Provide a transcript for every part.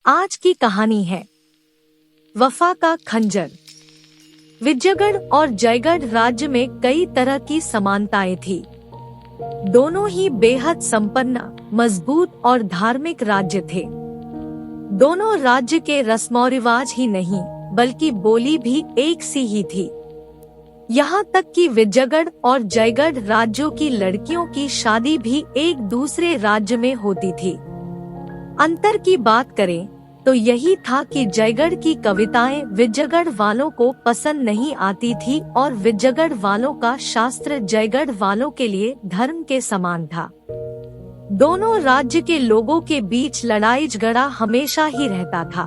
आज की कहानी है वफा का खंजर। विजयगढ़ और जयगढ़ राज्य में कई तरह की समानताएं थी। दोनों ही बेहद संपन्न, मजबूत और धार्मिक राज्य थे। दोनों राज्य के रस्मों रिवाज ही नहीं बल्कि बोली भी एक सी ही थी। यहाँ तक कि विजयगढ़ और जयगढ़ राज्यों की लड़कियों की शादी भी एक दूसरे राज्य में होती थी। अंतर की बात करें तो यही था कि जयगढ़ की कविताएं विजयगढ़ वालों को पसंद नहीं आती थी और विजयगढ़ वालों का शास्त्र जयगढ़ वालों के लिए धर्म के समान था। दोनों राज्य के लोगों के बीच लड़ाई झगड़ा हमेशा ही रहता था।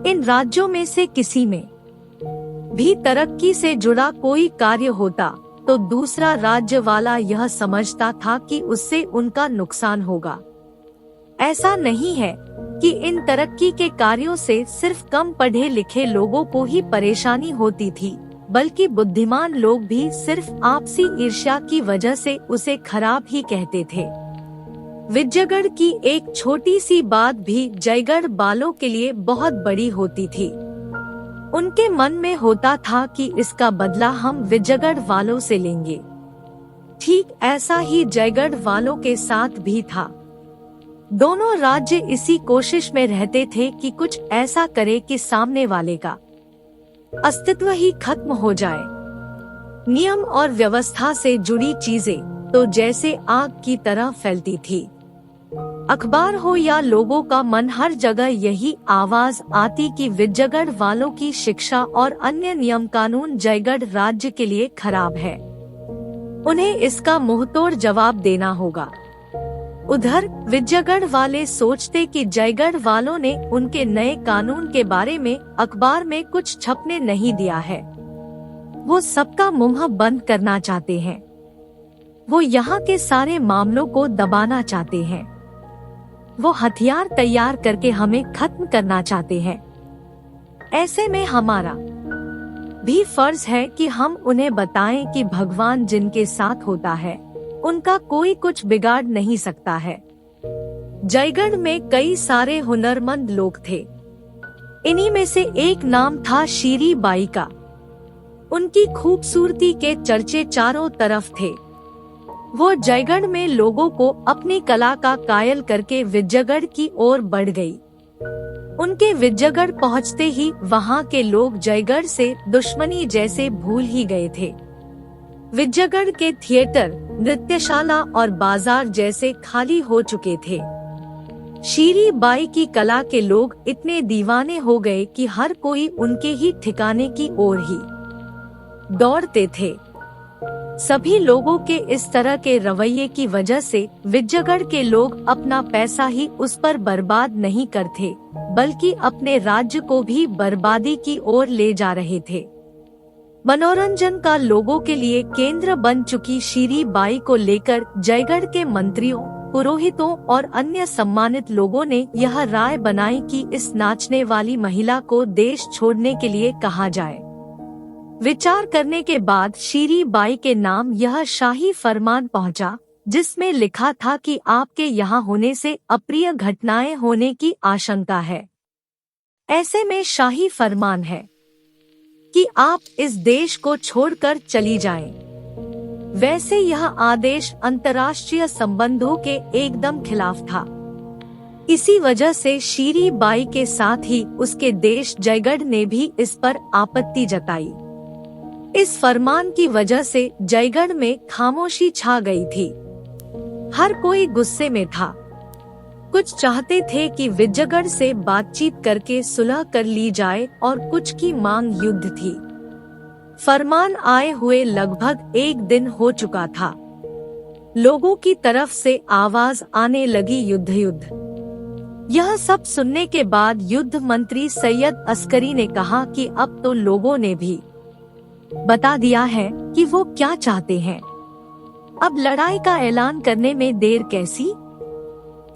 इन राज्यों में से किसी में भी तरक्की से जुड़ा कोई कार्य होता तो दूसरा राज्य वाला यह समझता था कि उससे उनका नुकसान होगा। ऐसा नहीं है कि इन तरक्की के कार्यों से सिर्फ कम पढ़े लिखे लोगों को ही परेशानी होती थी, बल्कि बुद्धिमान लोग भी सिर्फ आपसी ईर्ष्या की वजह से उसे खराब ही कहते थे। विजयगढ़ की एक छोटी सी बात भी जयगढ़ वालों के लिए बहुत बड़ी होती थी। उनके मन में होता था कि इसका बदला हम विजयगढ़ वालों से लेंगे। ठीक ऐसा ही जयगढ़ वालों के साथ भी था। दोनों राज्य इसी कोशिश में रहते थे कि कुछ ऐसा करे कि सामने वाले का अस्तित्व ही खत्म हो जाए। नियम और व्यवस्था से जुड़ी चीजें तो जैसे आग की तरह फैलती थी। अखबार हो या लोगों का मन, हर जगह यही आवाज आती कि विजयगढ़ वालों की शिक्षा और अन्य नियम कानून जयगढ़ राज्य के लिए खराब है। उन्हें इसका मुंहतोड़ जवाब देना होगा। उधर विजयगढ़ वाले सोचते कि जयगढ़ वालों ने उनके नए कानून के बारे में अखबार में कुछ छपने नहीं दिया है। वो सबका मुंह बंद करना चाहते हैं। वो यहाँ के सारे मामलों को दबाना चाहते हैं। वो हथियार तैयार करके हमें खत्म करना चाहते हैं। ऐसे में हमारा भी फर्ज है कि हम उन्हें बताएं कि भगवान जिनके साथ होता है उनका कोई कुछ बिगाड़ नहीं सकता है। जयगढ़ में कई सारे हुनरमंद लोग थे। इन्हीं में से एक नाम था शीरी बाई का। उनकी खूबसूरती के चर्चे चारों तरफ थे। वो जयगढ़ में लोगों को अपनी कला का कायल करके विजयगढ़ की ओर बढ़ गई। उनके विजयगढ़ पहुंचते ही वहां के लोग जयगढ़ से दुश्मनी जैसे भूल ही गए थे। विजयगढ़ के थिएटर, नृत्यशाला और बाजार जैसे खाली हो चुके थे। शीरी बाई की कला के लोग इतने दीवाने हो गए कि हर कोई उनके ही ठिकाने की ओर ही दौड़ते थे। सभी लोगों के इस तरह के रवैये की वजह से विजयगढ़ के लोग अपना पैसा ही उस पर बर्बाद नहीं करते, बल्कि अपने राज्य को भी बर्बादी की ओर ले जा रहे थे। मनोरंजन का लोगों के लिए केंद्र बन चुकी शीरी बाई को लेकर जयगढ़ के मंत्रियों, पुरोहितों और अन्य सम्मानित लोगों ने यह राय बनाई कि इस नाचने वाली महिला को देश छोड़ने के लिए कहा जाए। विचार करने के बाद शीरी बाई के नाम यह शाही फरमान पहुंचा, जिसमें लिखा था कि आपके यहाँ होने से अप्रिय घटनाएं होने की आशंका है। ऐसे में शाही फरमान है कि आप इस देश को छोड़कर चली जाएं। वैसे यह आदेश अंतर्राष्ट्रीय संबंधों के एकदम खिलाफ था। इसी वजह से शीरी बाई के साथ ही उसके देश जयगढ़ ने भी इस पर आपत्ति जताई। इस फरमान की वजह से जयगढ़ में खामोशी छा गई थी। हर कोई गुस्से में था। कुछ चाहते थे कि विजयगढ़ से बातचीत करके सुलह कर ली जाए और कुछ की मांग युद्ध थी। फरमान आए हुए लगभग एक दिन हो चुका था। लोगों की तरफ से आवाज आने लगी, युद्ध युद्ध। यह सब सुनने के बाद युद्ध मंत्री सैयद अस्करी ने कहा कि अब तो लोगों ने भी बता दिया है कि वो क्या चाहते हैं। अब लड़ाई का ऐलान करने में देर कैसी।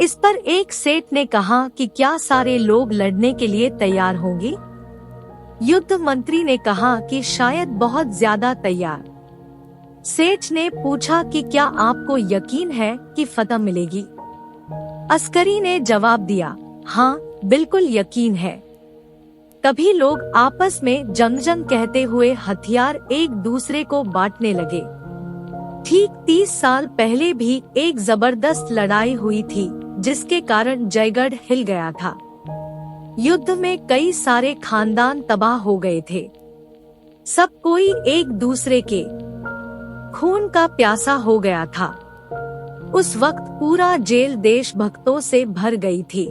इस पर एक सेठ ने कहा कि क्या सारे लोग लड़ने के लिए तैयार होंगे। युद्ध मंत्री ने कहा कि शायद बहुत ज्यादा तैयार। सेठ ने पूछा कि क्या आपको यकीन है कि फतह मिलेगी। अस्करी ने जवाब दिया, हाँ, बिल्कुल यकीन है। तभी लोग आपस में जंग कहते हुए हथियार एक दूसरे को बांटने लगे। ठीक 30 साल पहले भी एक जबरदस्त लड़ाई हुई थी, जिसके कारण जयगढ़ हिल गया था। युद्ध में कई सारे खानदान तबाह हो गए थे। सब कोई एक दूसरे के खून का प्यासा हो गया था। उस वक्त पूरा जेल देशभक्तों से भर गई थी।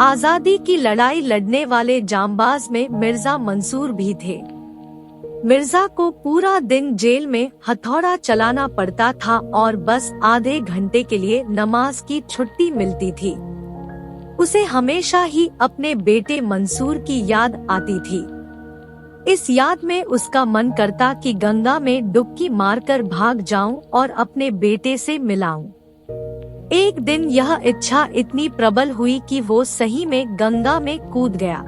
आजादी की लड़ाई लड़ने वाले जांबाज में मिर्जा मंसूर भी थे। मिर्जा को पूरा दिन जेल में हथौड़ा चलाना पड़ता था और बस आधे घंटे के लिए नमाज की छुट्टी मिलती थी। उसे हमेशा ही अपने बेटे मंसूर की याद आती थी। इस याद में उसका मन करता कि गंगा में डुबकी मारकर भाग जाऊं और अपने बेटे से मिलाऊं। एक दिन यह इच्छा इतनी प्रबल हुई कि वो सही में गंगा में कूद गया।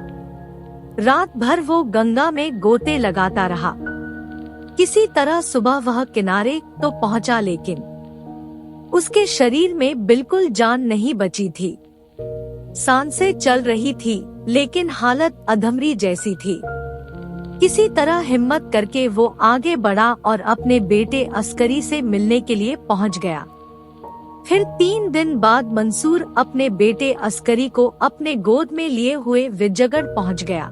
रात भर वो गंगा में गोते लगाता रहा। किसी तरह सुबह वह किनारे तो पहुंचा, लेकिन उसके शरीर में बिल्कुल जान नहीं बची थी। सांसें चल रही थी, लेकिन हालत अधमरी जैसी थी। किसी तरह हिम्मत करके वो आगे बढ़ा और अपने बेटे अस्करी से मिलने के लिए पहुंच गया। फिर 3 दिन बाद मंसूर अपने बेटे अस्करी को अपने गोद में लिए हुए विजयगढ़ पहुंच गया।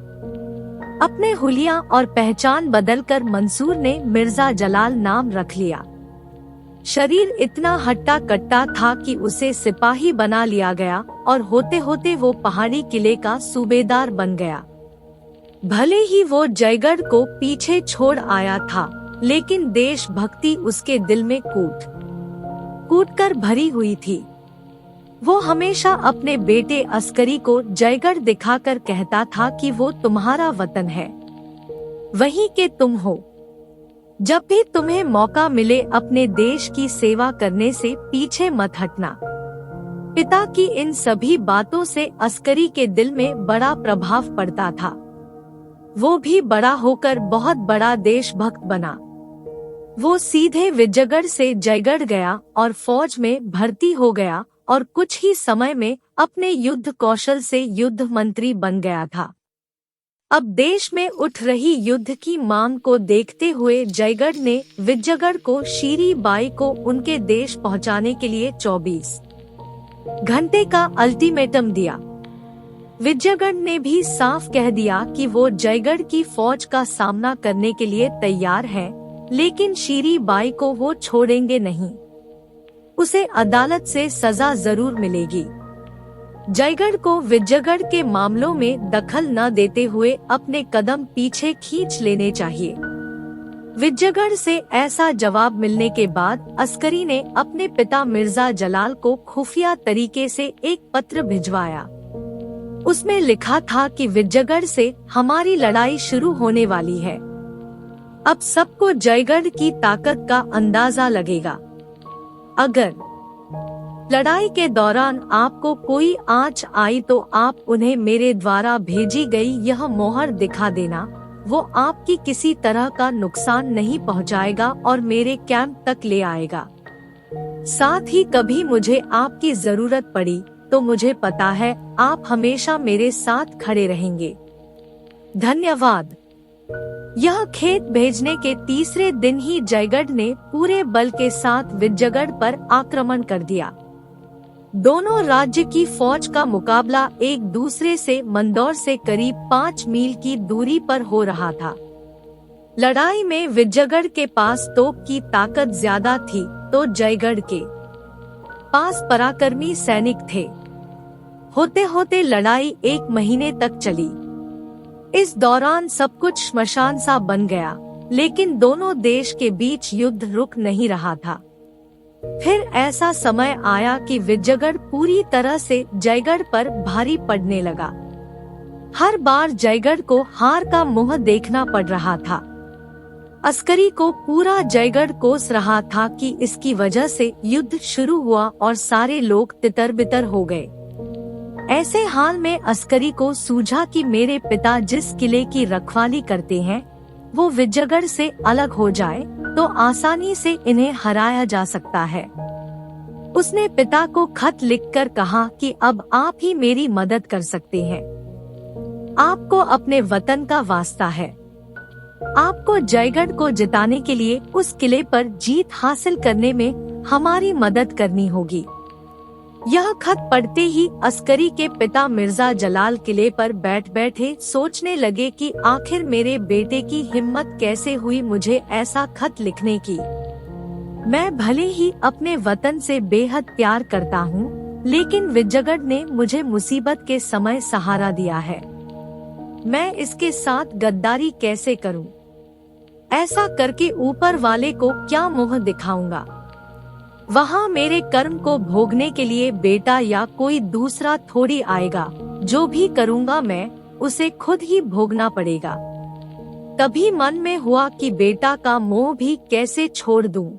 अपने हुलिया और पहचान बदलकर मंसूर ने मिर्जा जलाल नाम रख लिया। शरीर इतना हट्टा कट्टा था कि उसे सिपाही बना लिया गया और होते होते वो पहाड़ी किले का सूबेदार बन गया। भले ही वो जयगढ़ को पीछे छोड़ आया था, लेकिन देशभक्ति उसके दिल में कूट कर भरी हुई थी। वो हमेशा अपने बेटे अस्करी को जयगढ़ दिखाकर कहता था कि वो तुम्हारा वतन है, वहीं के तुम हो। जब भी तुम्हें मौका मिले अपने देश की सेवा करने से पीछे मत हटना। पिता की इन सभी बातों से अस्करी के दिल में बड़ा प्रभाव पड़ता था। वो भी बड़ा होकर बहुत बड़ा देशभक्त बना। वो सीधे विजयगढ़ से जयगढ़ गया और फौज में भर्ती हो गया और कुछ ही समय में अपने युद्ध कौशल से युद्ध मंत्री बन गया था। अब देश में उठ रही युद्ध की मांग को देखते हुए जयगढ़ ने विजयगढ़ को शीरी बाई को उनके देश पहुंचाने के लिए 24 घंटे का अल्टीमेटम दिया। विजयगढ़ ने भी साफ कह दिया कि वो जयगढ़ की फौज का सामना करने के लिए तैयार है, लेकिन शीरी बाई को वो छोड़ेंगे नहीं। उसे अदालत से सजा जरूर मिलेगी। जयगढ़ को विजयगढ़ के मामलों में दखल न देते हुए अपने कदम पीछे खींच लेने चाहिए। विजयगढ़ से ऐसा जवाब मिलने के बाद अस्करी ने अपने पिता मिर्जा जलाल को खुफिया तरीके से एक पत्र भिजवाया। उसमें लिखा था कि विजयगढ़ से हमारी लड़ाई शुरू होने वाली है। अब सबको जयगढ़ की ताकत का अंदाजा लगेगा। अगर लड़ाई के दौरान आपको कोई आंच आई तो आप उन्हें मेरे द्वारा भेजी गई यह मोहर दिखा देना। वो आपकी किसी तरह का नुकसान नहीं पहुंचाएगा और मेरे कैंप तक ले आएगा। साथ ही कभी मुझे आपकी जरूरत पड़ी तो मुझे पता है आप हमेशा मेरे साथ खड़े रहेंगे। धन्यवाद। यह खेत भेजने के तीसरे दिन ही जयगढ़ ने पूरे बल के साथ विजयगढ़ पर आक्रमण कर दिया। दोनों राज्य की फौज का मुकाबला एक दूसरे से मंदौर से करीब 5 मील की दूरी पर हो रहा था। लड़ाई में विजयगढ़ के पास तोप की ताकत ज्यादा थी तो जयगढ़ के पास पराक्रमी सैनिक थे। होते होते लड़ाई 1 महीने तक चली। इस दौरान सब कुछ श्मशान सा बन गया, लेकिन दोनों देश के बीच युद्ध रुक नहीं रहा था। फिर ऐसा समय आया कि विजयगढ़ पूरी तरह से जयगढ़ पर भारी पड़ने लगा। हर बार जयगढ़ को हार का मुंह देखना पड़ रहा था। अस्करी को पूरा जयगढ़ कोस रहा था कि इसकी वजह से युद्ध शुरू हुआ और सारे लोग तितर-बितर हो गए। ऐसे हाल में अस्करी को सूझा कि मेरे पिता जिस किले की रखवाली करते हैं वो विजयगढ़ से अलग हो जाए तो आसानी से इन्हें हराया जा सकता है। उसने पिता को खत लिखकर कहा कि अब आप ही मेरी मदद कर सकते हैं। आपको अपने वतन का वास्ता है। आपको जयगढ़ को जिताने के लिए उस किले पर जीत हासिल करने में हमारी मदद करनी होगी। यह खत पढ़ते ही अस्करी के पिता मिर्जा जलाल किले पर बैठे सोचने लगे कि आखिर मेरे बेटे की हिम्मत कैसे हुई मुझे ऐसा खत लिखने की। मैं भले ही अपने वतन से बेहद प्यार करता हूँ, लेकिन विजयगढ़ ने मुझे मुसीबत के समय सहारा दिया है। मैं इसके साथ गद्दारी कैसे करूं? ऐसा करके ऊपर वाले को क्या मुंह दिखाऊंगा? वहाँ मेरे कर्म को भोगने के लिए बेटा या कोई दूसरा थोड़ी आएगा। जो भी करूँगा मैं उसे खुद ही भोगना पड़ेगा। तभी मन में हुआ कि बेटा का मोह भी कैसे छोड़ दूं।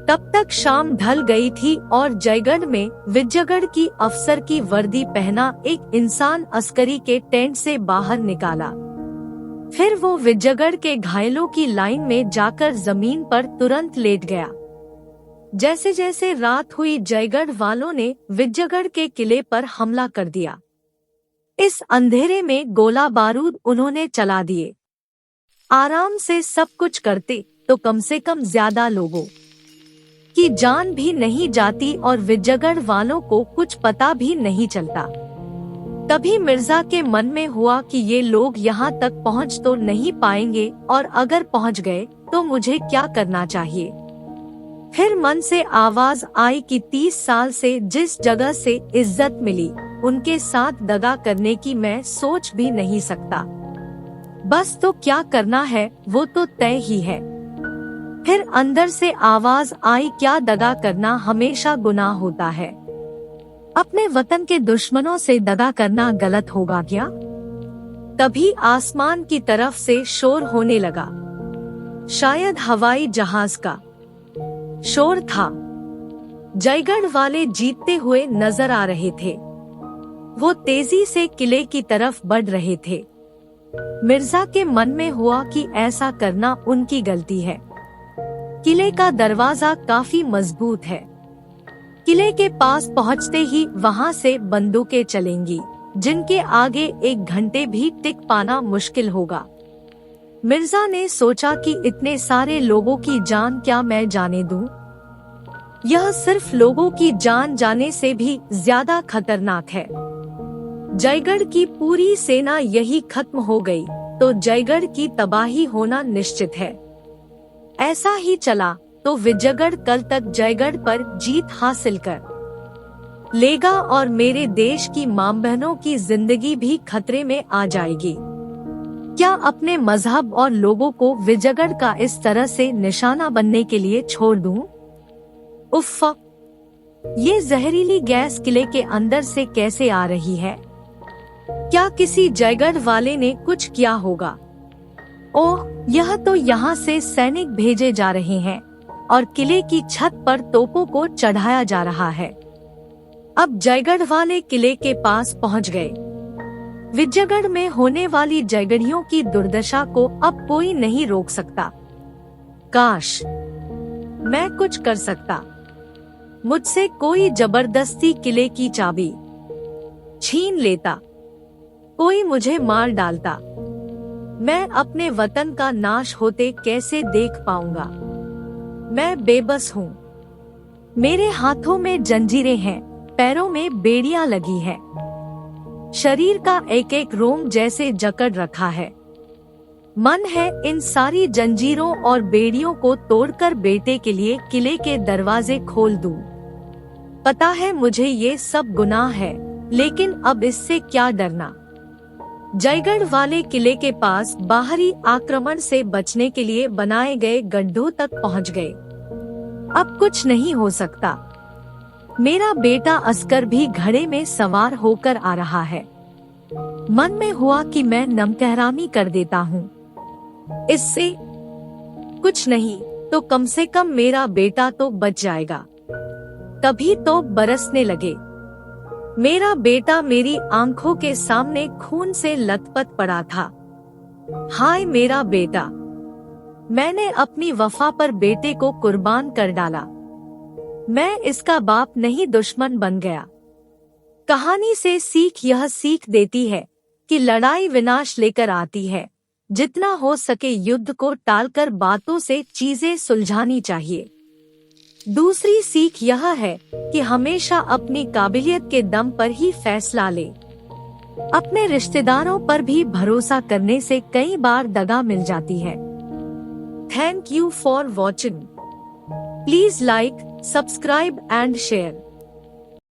तब तक शाम ढल गई थी और जयगढ़ में विजयगढ़ की अफसर की वर्दी पहना एक इंसान अस्करी के टेंट से बाहर निकाला। फिर वो विजयगढ़ के घायलों की लाइन में जाकर जमीन पर तुरंत लेट गया। जैसे जैसे रात हुई जयगढ़ वालों ने विजयगढ़ के किले पर हमला कर दिया। इस अंधेरे में गोला बारूद उन्होंने चला दिए। आराम से सब कुछ करते तो कम से कम ज्यादा लोगों की जान भी नहीं जाती और विजयगढ़ वालों को कुछ पता भी नहीं चलता। तभी मिर्जा के मन में हुआ कि ये लोग यहाँ तक पहुँच तो नहीं पाएंगे, और अगर पहुँच गए तो मुझे क्या करना चाहिए। फिर मन से आवाज आई कि 30 साल से जिस जगह से इज्जत मिली उनके साथ दगा करने की मैं सोच भी नहीं सकता। बस तो क्या करना है वो तो तय ही है। फिर अंदर से आवाज आई, क्या दगा करना हमेशा गुनाह होता है? अपने वतन के दुश्मनों से दगा करना गलत होगा क्या? तभी आसमान की तरफ से शोर होने लगा। शायद हवाई जहाज का शोर था। जयगढ़ वाले जीतते हुए नजर आ रहे थे। वो तेजी से किले की तरफ बढ़ रहे थे। मिर्जा के मन में हुआ कि ऐसा करना उनकी गलती है। किले का दरवाजा काफी मजबूत है। किले के पास पहुंचते ही वहां से बंदूकें चलेंगी, जिनके आगे 1 घंटे भी टिक पाना मुश्किल होगा। मिर्जा ने सोचा कि इतने सारे लोगों की जान क्या मैं जाने दूं? यह सिर्फ लोगों की जान जाने से भी ज्यादा खतरनाक है। जयगढ़ की पूरी सेना यही खत्म हो गई तो जयगढ़ की तबाही होना निश्चित है। ऐसा ही चला तो विजयगढ़ कल तक जयगढ़ पर जीत हासिल कर लेगा और मेरे देश की मां बहनों की जिंदगी भी खतरे में आ जाएगी। क्या अपने मजहब और लोगों को विजयगढ़ का इस तरह से निशाना बनने के लिए छोड़ दूं? उफ़! ये जहरीली गैस किले के अंदर से कैसे आ रही है? क्या किसी जयगढ़ वाले ने कुछ किया होगा? ओह, यह तो यहाँ से सैनिक भेजे जा रहे हैं और किले की छत पर तोपों को चढ़ाया जा रहा है। अब जयगढ़ वाले किले के पास पहुँच गए। विजयगढ़ में होने वाली जयगढ़ियों की दुर्दशा को अब कोई नहीं रोक सकता। काश मैं कुछ कर सकता। मुझसे कोई जबरदस्ती किले की चाबी छीन लेता, कोई मुझे मार डालता। मैं अपने वतन का नाश होते कैसे देख पाऊंगा? मैं बेबस हूँ। मेरे हाथों में जंजीरें हैं, पैरों में बेड़ियां लगी है। शरीर का एक एक रोम जैसे जकड़ रखा है। मन है इन सारी जंजीरों और बेड़ियों को तोड़कर बेटे के लिए किले के दरवाजे खोल दूं। पता है मुझे ये सब गुनाह है, लेकिन अब इससे क्या डरना। जयगढ़ वाले किले के पास बाहरी आक्रमण से बचने के लिए बनाए गए गड्ढों तक पहुंच गए। अब कुछ नहीं हो सकता। मेरा बेटा अस्कर भी घड़े में सवार होकर आ रहा है। मन में हुआ कि मैं नमकहरामी कर देता हूँ। इससे कुछ नहीं तो कम से कम मेरा बेटा तो बच जाएगा। तभी तो बरसने लगे। मेरा बेटा मेरी आंखों के सामने खून से लथपथ पड़ा था। हाय मेरा बेटा! मैंने अपनी वफा पर बेटे को कुर्बान कर डाला। मैं इसका बाप नहीं दुश्मन बन गया। कहानी से सीख यह सीख देती है कि लड़ाई विनाश लेकर आती है। जितना हो सके युद्ध को टालकर बातों से चीजें सुलझानी चाहिए। दूसरी सीख यह है कि हमेशा अपनी काबिलियत के दम पर ही फैसला ले। अपने रिश्तेदारों पर भी भरोसा करने से कई बार दगा मिल जाती है। Thank you for watching. Please like, subscribe and share.